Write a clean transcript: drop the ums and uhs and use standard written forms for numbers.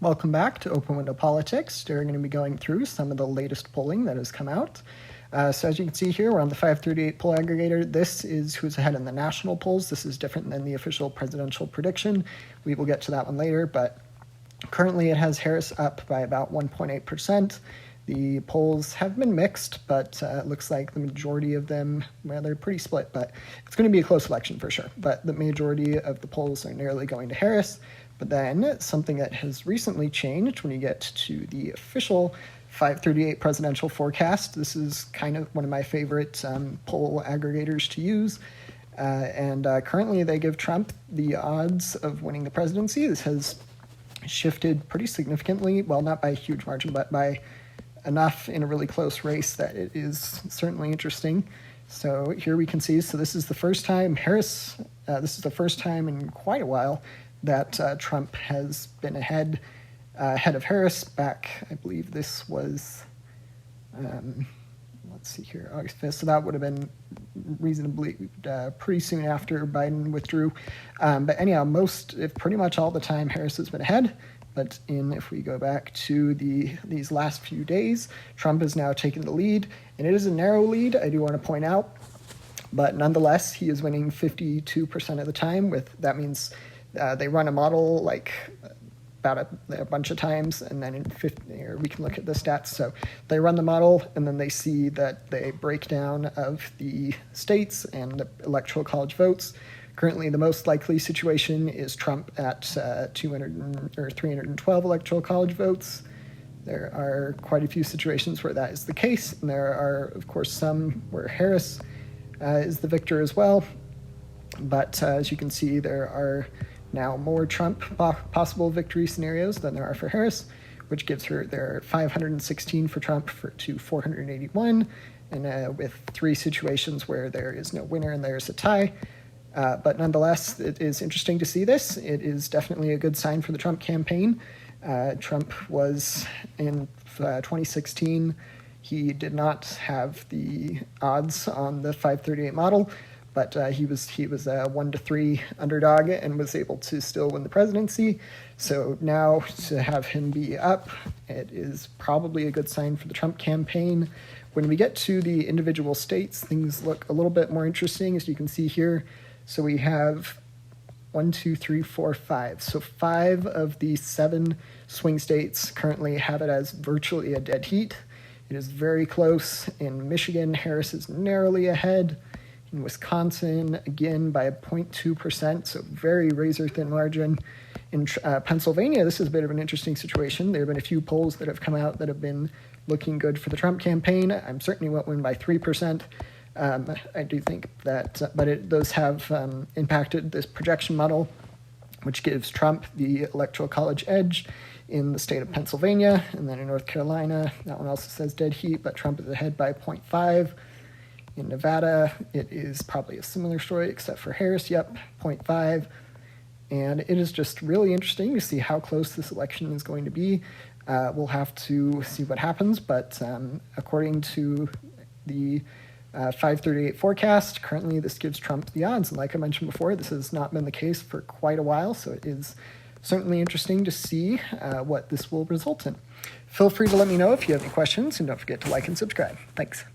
Welcome back to Open Window Politics. We're going to be going through some of the latest polling that has come out. So as you can see here, we're on the 538 poll aggregator. This is who's ahead in the national polls. This is different than the official presidential prediction. We will get to that one later, but currently it has Harris up by about 1.8%. The polls have been mixed, but it looks like the majority of them, well, they're pretty split, but it's going to be a close election for sure. But the majority of the polls are nearly going to Harris. But then something that has recently changed when you get to the official 538 presidential forecast, this is kind of one of my favorite poll aggregators to use. And currently they give Trump the odds of winning the presidency. This has shifted pretty significantly, well, not by a huge margin, but by enough in a really close race that it is certainly interesting. So here we can see, so this is the first time this is the first time in quite a while that Trump has been ahead of Harris back, I believe this was, let's see here, August 5th, so that would have been reasonably pretty soon after Biden withdrew. But anyhow, if pretty much all the time Harris has been ahead, but if we go back to these last few days, Trump has now taken the lead, and it is a narrow lead, I do want to point out, but nonetheless, he is winning 52% of the time. That means they run a model like about a bunch of times, and then we can look at the stats. So they run the model, and then they see that they break down of the states and the electoral college votes. Currently, the most likely situation is Trump at 312 electoral college votes. There are quite a few situations where that is the case, and there are, of course, some where Harris is the victor as well. But as you can see, there are now more Trump possible victory scenarios than there are for Harris, which gives her there are 516 for Trump to 481, and with three situations where there is no winner and there's a tie. But nonetheless, it is interesting to see this. It is definitely a good sign for the Trump campaign. Trump was in 2016. He did not have the odds on the 538 model, but he was a 1-3 underdog and was able to still win the presidency. So now to have him be up, it is probably a good sign for the Trump campaign. When we get to the individual states, things look a little bit more interesting, as you can see here. So we have 1, 2, 3, 4, 5. So 5 of the 7 swing states currently have it as virtually a dead heat. It is very close. In Michigan, Harris is narrowly ahead. In Wisconsin, again, by 0.2%, so very razor-thin margin. In Pennsylvania, this is a bit of an interesting situation. There have been a few polls that have come out that have been looking good for the Trump campaign. I'm certainly won't win by 3%. I do think that, but those have impacted this projection model, which gives Trump the electoral college edge in the state of Pennsylvania. And then in North Carolina, that one also says dead heat, but Trump is ahead by 0.5. In Nevada, it is probably a similar story, except for Harris, 0.5. And it is just really interesting to see how close this election is going to be. We'll have to see what happens, but according to the 538 forecast, currently this gives Trump the odds. And like I mentioned before, this has not been the case for quite a while, so it is certainly interesting to see what this will result in. Feel free to let me know if you have any questions, and don't forget to like and subscribe. Thanks. Bye.